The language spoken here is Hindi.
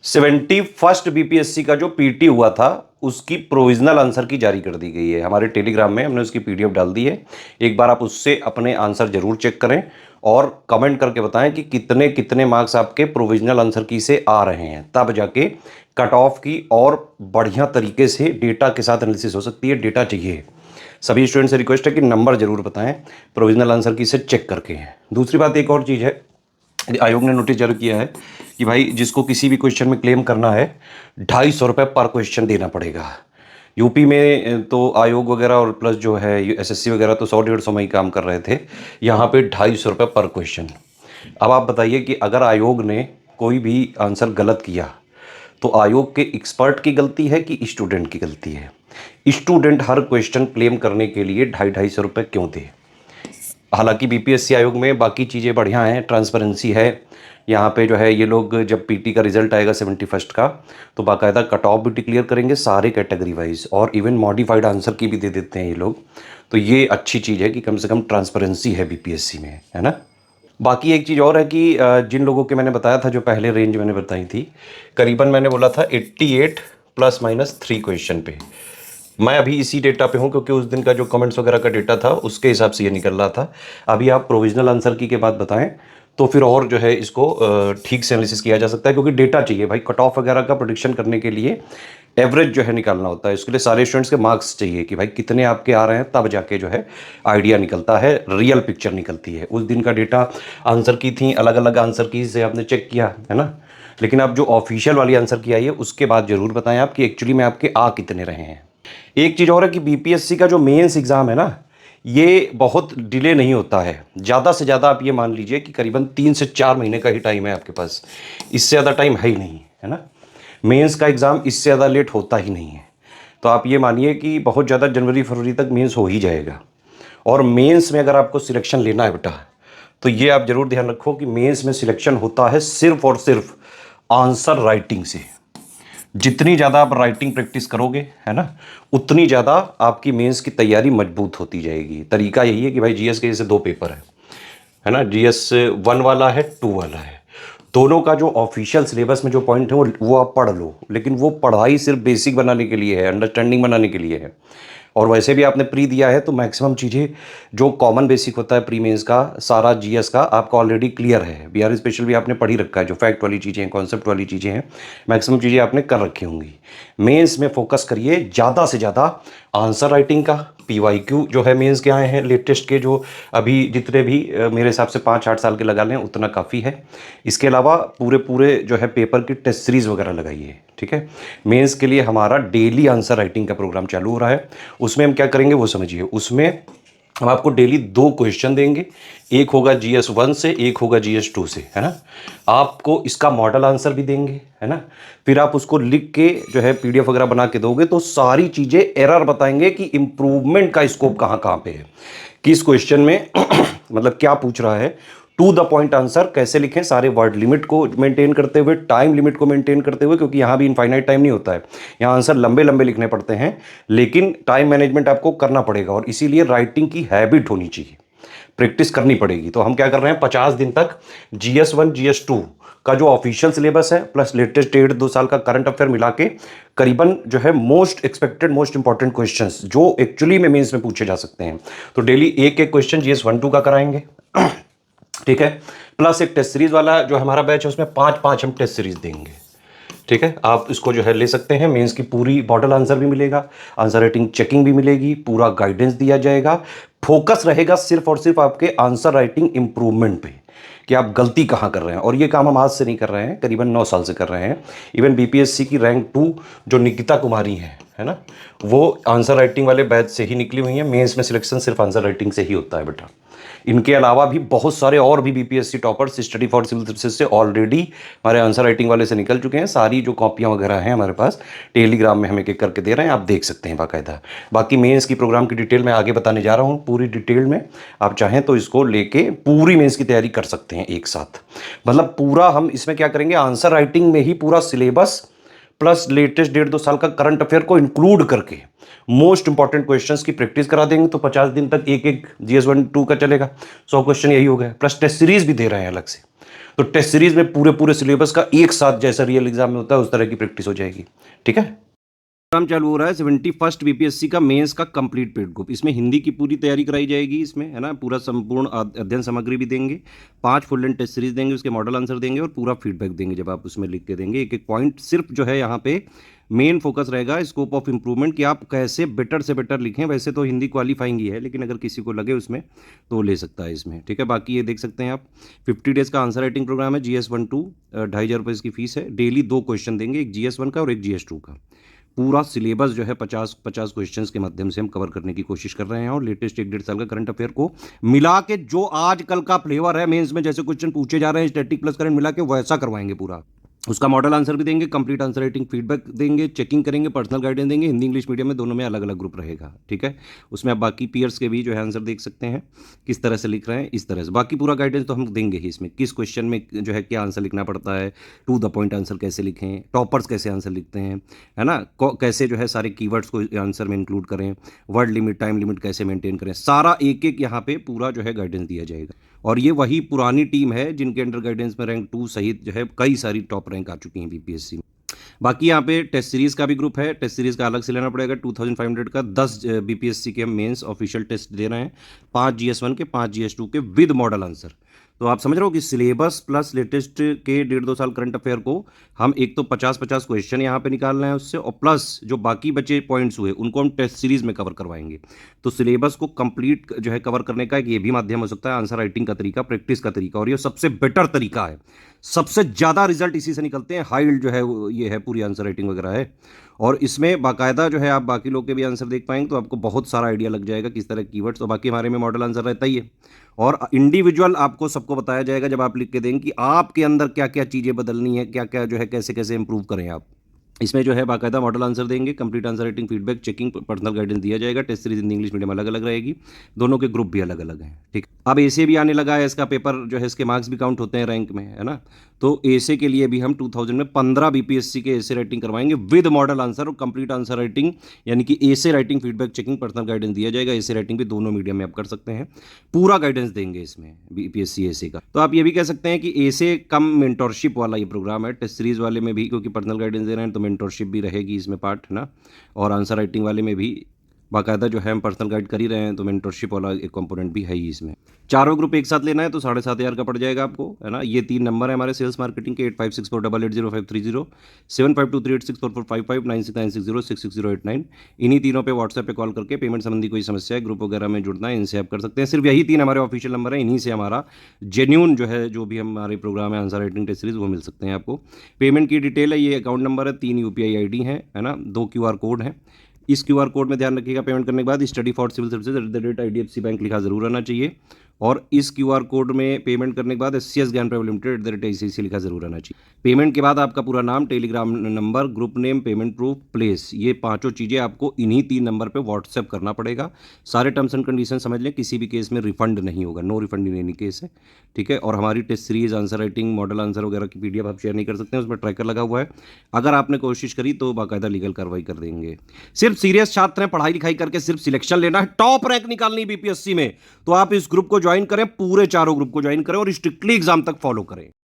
71 बीपीएससी का जो पीटी हुआ था उसकी प्रोविजनल आंसर की जारी कर दी गई है हमारे टेलीग्राम में, हमने उसकी पीडीएफ डाल दी है। एक बार आप उससे अपने आंसर जरूर चेक करें और कमेंट करके बताएं कि कितने कितने मार्क्स आपके प्रोविजनल आंसर की से आ रहे हैं, तब जाके कट ऑफ की और बढ़िया तरीके से डेटा के साथ एनालिसिस हो सकती है। डेटा चाहिए, सभी स्टूडेंट से रिक्वेस्ट है कि नंबर जरूर बताएं प्रोविजनल आंसर की से चेक करके। दूसरी बात एक और चीज़ है, आयोग ने नोटिस जारी किया है कि भाई जिसको किसी भी क्वेश्चन में क्लेम करना है 250 रुपये पर क्वेश्चन देना पड़ेगा। यूपी में तो आयोग वगैरह और प्लस जो है एसएससी वगैरह तो 100-150 में ही काम कर रहे थे, यहाँ पे 250 रुपये पर क्वेश्चन। अब आप बताइए कि अगर आयोग ने कोई भी आंसर गलत किया तो आयोग के एक्सपर्ट की गलती है कि स्टूडेंट की गलती है? स्टूडेंट हर क्वेश्चन क्लेम करने के लिए 250-250 रुपये क्यों दे? हालांकि बीपीएससी आयोग में बाकी चीज़ें बढ़िया हैं, ट्रांसपेरेंसी है यहाँ पे जो है। ये लोग जब पीटी का रिजल्ट आएगा 71 का तो बाकायदा कट ऑफ भी डिक्लेयर करेंगे सारे कैटेगरी वाइज, और इवन मॉडिफाइड आंसर की भी दे देते हैं ये लोग। तो ये अच्छी चीज़ है कि कम से कम ट्रांसपेरेंसी है बीपीएससी में, है ना। बाकी एक चीज़ और है कि जिन लोगों के मैंने बताया था, जो पहले रेंज मैंने बताई थी, करीबन मैंने बोला था 88 ±3 क्वेश्चन पे। मैं अभी इसी डेटा पे हूँ क्योंकि उस दिन का जो कमेंट्स वगैरह का डेटा था उसके हिसाब से ये निकल रहा था। अभी आप प्रोविजनल आंसर की के बाद बताएं तो फिर और जो है इसको ठीक से एनालिसिस किया जा सकता है, क्योंकि डेटा चाहिए भाई। कट ऑफ वगैरह का प्रोडिक्शन करने के लिए एवरेज जो है निकालना होता है, उसके लिए सारे स्टूडेंट्स के मार्क्स चाहिए कि भाई कितने आपके आ रहे हैं, तब जाके जो है आइडिया निकलता है, रियल पिक्चर निकलती है। उस दिन का डेटा आंसर की थी, अलग अलग आंसर की से आपने चेक किया है ना, लेकिन आप जो ऑफिशियल वाली आंसर की आई है उसके बाद जरूर बताएं आप कि एक्चुअली में आपके आ कितने रहे हैं। एक चीज़ और है कि बीपीएससी का जो मेंस एग्ज़ाम है ना, ये बहुत डिले नहीं होता है। ज़्यादा से ज़्यादा आप ये मान लीजिए कि करीबन 3 से 4 महीने का ही टाइम है आपके पास, इससे ज़्यादा टाइम है ही नहीं, है ना। मेंस का एग्ज़ाम इससे ज़्यादा लेट होता ही नहीं है। तो आप ये मानिए कि बहुत ज़्यादा जनवरी फरवरी तक मेंस हो ही जाएगा। और मेंस में अगर आपको सिलेक्शन लेना है बेटा, तो ये आप ज़रूर ध्यान रखो कि मेंस में सिलेक्शन होता है सिर्फ और सिर्फ आंसर राइटिंग से। जितनी ज़्यादा आप राइटिंग प्रैक्टिस करोगे, है ना, उतनी ज़्यादा आपकी मेंस की तैयारी मजबूत होती जाएगी। तरीका यही है कि भाई जीएस के जैसे 2 पेपर है ना, जीएस 1 वाला है, 2 वाला है। दोनों का जो ऑफिशियल सिलेबस में जो पॉइंट है वो आप पढ़ लो, लेकिन वो पढ़ाई सिर्फ बेसिक बनाने के लिए है, अंडरस्टैंडिंग बनाने के लिए है। और वैसे भी आपने प्री दिया है तो मैक्सिमम चीज़ें जो कॉमन बेसिक होता है प्री मेंस का, सारा जीएस का आपका ऑलरेडी क्लियर है। बिहार स्पेशल भी आपने पढ़ी रखा है, जो फैक्ट वाली चीज़ें हैं, कॉन्सेप्ट वाली चीज़ें हैं, मैक्सिमम चीज़ें आपने कर रखी होंगी। मेंस में फोकस करिए ज़्यादा से ज़्यादा आंसर राइटिंग का। पीवाईक्यू जो है मेंस के आए हैं लेटेस्ट के, जो अभी जितने भी मेरे हिसाब से 5-8 साल के लगा लें उतना काफ़ी है। इसके अलावा पूरे पूरे जो है पेपर की टेस्ट सीरीज़ वगैरह लगाइए, ठीक है। मेंस के लिए हमारा डेली आंसर राइटिंग का प्रोग्राम चालू हो रहा है। उसमें हम क्या करेंगे वो समझिए। उसमें हम आपको डेली 2 क्वेश्चन देंगे, एक होगा जीएस 1 से, एक होगा जीएस 2 से, है ना। आपको इसका मॉडल आंसर भी देंगे, है ना। फिर आप उसको लिख के जो है पीडीएफ वगैरह बना के दोगे तो सारी चीज़ें एरर बताएंगे कि इंप्रूवमेंट का स्कोप कहाँ कहाँ पे है, किस क्वेश्चन में मतलब क्या पूछ रहा है। टू द पॉइंट आंसर कैसे लिखें, सारे वर्ड लिमिट को मेंटेन करते हुए, टाइम लिमिट को मेंटेन करते हुए, क्योंकि यहाँ भी इनफाइनाइट टाइम नहीं होता है, यहाँ आंसर लंबे लंबे लिखने पड़ते हैं, लेकिन टाइम मैनेजमेंट आपको करना पड़ेगा और इसीलिए राइटिंग की हैबिट होनी चाहिए, प्रैक्टिस करनी पड़ेगी। तो हम क्या कर रहे हैं, 50 दिन तक जीएस 1 जीएस 2 का जो ऑफिशियल सिलेबस है प्लस लेटेस्ट 1.5-2 साल का करंट अफेयर मिला के करीबन जो है most expected most important questions जो एक्चुअली में मेंस में पूछे जा सकते हैं, तो डेली एक एक क्वेश्चन जीएस 1-2 का कराएंगे, ठीक है। प्लस एक टेस्ट सीरीज वाला जो हमारा बैच है उसमें 5-5 हम टेस्ट सीरीज देंगे, ठीक है। आप इसको जो है ले सकते हैं। मेंस की पूरी मॉडल आंसर भी मिलेगा, आंसर राइटिंग चेकिंग भी मिलेगी, पूरा गाइडेंस दिया जाएगा। फोकस रहेगा सिर्फ और सिर्फ आपके आंसर राइटिंग इंप्रूवमेंट पे कि आप गलती कहाँ कर रहे हैं। और ये काम हम आज से नहीं कर रहे हैं, करीबन 9 साल से कर रहे हैं। इवन बीपीएससी की रैंक 2 जो निकिता कुमारी है ना, वो आंसर राइटिंग वाले बैच से ही निकली हुई है। मेंस में सिलेक्शन सिर्फ आंसर राइटिंग से ही होता है बेटा। इनके अलावा भी बहुत सारे और भी BPSC toppers study for civil services से ऑलरेडी हमारे आंसर राइटिंग वाले से निकल चुके हैं। सारी जो कॉपियां वगैरह हैं हमारे पास टेलीग्राम में हम एक एक करके दे रहे हैं, आप देख सकते हैं बाकायदा। बाकी मेंस की प्रोग्राम की डिटेल मैं आगे बताने जा रहा हूँ पूरी डिटेल में। आप चाहें तो इसको लेके पूरी मेंस की तैयारी कर सकते हैं एक साथ। मतलब पूरा हम इसमें क्या करेंगे, आंसर राइटिंग में ही पूरा सिलेबस प्लस लेटेस्ट 1.5-2 साल का करंट अफेयर को इंक्लूड करके मोस्ट इंपॉर्टेंट क्वेश्चंस की प्रैक्टिस करा देंगे। तो 50 दिन तक एक एक जीएस 1-2 का चलेगा, 100 क्वेश्चन यही हो गया, प्लस टेस्ट सीरीज भी दे रहे हैं अलग से। तो टेस्ट सीरीज में पूरे पूरे सिलेबस का एक साथ जैसा रियल एग्जाम में होता है उस तरह की प्रैक्टिस हो जाएगी। ठीक है, काम चालू हो रहा है 71st बीपीएससी का मेंस का कंप्लीट पेड ग्रुप। इसमें हिंदी की पूरी तैयारी कराई जाएगी, इसमें है ना, पूरा संपूर्ण अध्ययन सामग्री भी देंगे, 5 फुल लेंथ टेस्ट सीरीज देंगे, उसके मॉडल आंसर देंगे और पूरा फीडबैक देंगे जब आप उसमें लिख के देंगे। एक एक पॉइंट सिर्फ जो है यहाँ पे मेन फोकस रहेगा स्कोप ऑफ इम्प्रूवमेंट कि आप कैसे बेटर से बेटर लिखें। वैसे तो हिंदी क्वालिफाइंग ही है, लेकिन अगर किसी को लगे उसमें तो ले सकता है इसमें। ठीक है, बाकी ये देख सकते हैं आप 50 डेज का आंसर राइटिंग प्रोग्राम है। GS 1-2 2,500 रुपये इसकी फीस है। डेली 2 क्वेश्चन देंगे, एक GS 1 का और एक GS 2 का। पूरा सिलेबस जो है 50 क्वेश्चंस के माध्यम से हम कवर करने की कोशिश कर रहे हैं और लेटेस्ट 1-1.5 साल का करंट अफेयर को मिला के जो आजकल का फ्लेवर है मेंस में जैसे क्वेश्चन पूछे जा रहे हैं स्टैटिक प्लस करंट मिला के वैसा करवाएंगे पूरा। उसका मॉडल आंसर भी देंगे, कंप्लीट आंसर राइटिंग फीडबैक देंगे, चेकिंग करेंगे, पर्सनल गाइडेंस देंगे। हिंदी इंग्लिश मीडियम में दोनों में अलग अलग ग्रुप रहेगा। ठीक है, उसमें आप बाकी पीयर्स के भी जो है आंसर देख सकते हैं किस तरह से लिख रहे हैं, इस तरह से बाकी पूरा गाइडेंस तो हम देंगे ही। इसमें किस क्वेश्चन में जो है क्या आंसर लिखना पड़ता है, टू द पॉइंट आंसर कैसे लिखें, टॉपर्स कैसे आंसर लिखते हैं, है ना, कैसे जो है सारे कीवर्ड्स को आंसर में इंक्लूड करें, वर्ड लिमिट टाइम लिमिट कैसे मेंटेन करें, सारा एक एक यहाँ पे पूरा जो है गाइडेंस दिया जाएगा। और ये वही पुरानी टीम है जिनके अंडर गाइडेंस में रैंक 2 सहित जो है कई सारी टॉप रैंक आ चुकी हैं बीपीएससी में। बाकी यहाँ पे टेस्ट सीरीज का भी ग्रुप है। टेस्ट सीरीज का अलग से लेना पड़ेगा 2500 का। 10 बीपीएससी के हम मेंस ऑफिशियल टेस्ट दे रहे हैं, 5 GS 1 के, 5 GS 2 के विद मॉडल आंसर। तो आप समझ रहे हो कि सिलेबस प्लस लेटेस्ट के 1.5-2 साल करंट अफेयर को हम एक तो 50-50 क्वेश्चन यहाँ पे निकाल रहे हैं उससे, और प्लस जो बाकी बचे पॉइंट्स हुए उनको हम टेस्ट सीरीज में कवर करवाएंगे। तो सिलेबस को कंप्लीट जो है कवर करने का एक ये भी माध्यम हो सकता है, आंसर राइटिंग का तरीका, प्रैक्टिस का तरीका, और ये सबसे बेटर तरीका है। सबसे ज़्यादा रिजल्ट इसी से निकलते हैं। हाई जो है ये है पूरी आंसर राइटिंग वगैरह है, और इसमें बाकायदा जो है आप बाकी लोग के भी आंसर देख पाएंगे तो आपको बहुत सारा आइडिया लग जाएगा किस तरह कीवर्ड्स। और बाकी हमारे में मॉडल आंसर रहता ही है, और इंडिविजुअल आपको सबको बताया जाएगा जब आप लिख के देंगे कि आपके अंदर क्या क्या चीज़ें बदलनी है, क्या क्या जो है कैसे कैसे इंप्रूव करें आप। इसमें जो है बाकायदा मॉडल आंसर देंगे, complete answer writing feedback checking personal guidance दिया जाएगा। Test series Hindi English medium अलग अलग रहेगी, दोनों के ग्रुप भी अलग अलग हैं। ठीक, अब एसे भी आने लगा है, इसका पेपर जो है इसके मार्क्स भी काउंट होते हैं रैंक में, है ना। तो एसे के लिए भी हम 2000 में 15 बीपीएससी के एसे राइटिंग करवाएंगे विद मॉडल आंसर और कंप्लीट आंसर राइटिंग, यानी कि essay writing feedback checking personal guidance दिया जाएगा। एसे राइटिंग भी दोनों मीडियम में आप कर सकते हैं, पूरा गाइडेंस देंगे इसमें बीपीएससी एसे का। तो आप ये भी कह सकते हैं कि एसे कम मेंटोरशिप वाला ये प्रोग्राम है। टेस्ट सीरीज वाले में भी क्योंकि पर्सनल गाइडेंस दे रहे हैं तो मेंटोरशिप भी रहेगी इसमें पार्ट, है ना, और आंसर राइटिंग वाले में भी बाकायदा जो है हम पर्सनल गाइड कर ही रहे हैं तो मेंटोरशिप वाला एक कंपोनेंट भी है ही इसमें। चारों ग्रुप एक साथ लेना है तो 7,500 का पड़ जाएगा आपको, है ना। ये 3 नंबर है हमारे सेल्स मार्केटिंग के, 8564880530, 7523864455, 9696066089। इन्हीं तीनों पे व्हाट्सएप पे कॉल करके पेमेंट संबंधी कोई समस्या है, ग्रुप वगैरह में जुड़ना है, इनसे आप कर सकते हैं। सिर्फ यही 3 हमारे ऑफिशियल नंबर है, इन्हीं से हमारा जेन्यून जो है जो भी हमारे प्रोग्राम है आंसर राइटिंग टेस्ट सीरीज वो मिल सकते हैं आपको। पेमेंट की डिटेल है, ये अकाउंट नंबर है, 3 UPI ID है ना, 2 QR कोड है। इस QR कोड में ध्यान रखिएगा, पेमेंट करने के बाद study for civil services @IDFC bank लिखा जरूर आना चाहिए, और इस QR कोड में पेमेंट करने के बाद SCS ज्ञान प्राइवेट लिमिटेड @ICICI लिखा जरूर आना चाहिए। पेमेंट के बाद आपका पूरा नाम, Telegram number, group name, payment proof, place, ये 5 चीज़ें आपको इन्हीं 3 नंबर पे व्हाट्सएप करना पड़ेगा। सारे टर्म्स एंड कंडीशन समझ लें, किसी भी केस में रिफंड नहीं होगा, no refund in any case है। ठीक है, और हमारी test series answer writing model answer वगैरह की PDF आप शेयर नहीं कर सकते हैं, उसमें ट्रैकर लगा हुआ है। अगर आपने कोशिश करी तो बाकायदा लीगल कार्रवाई कर देंगे। सिर्फ सीरियस छात्र हैं, पढ़ाई लिखाई करके सिर्फ सिलेक्शन लेना है, टॉप रैंक निकालनी बीपीएससी में, तो आप इस ग्रुप को ज्वाइन करें, पूरे चारों ग्रुप को ज्वाइन करें और स्ट्रिक्टली एग्जाम तक फॉलो करें।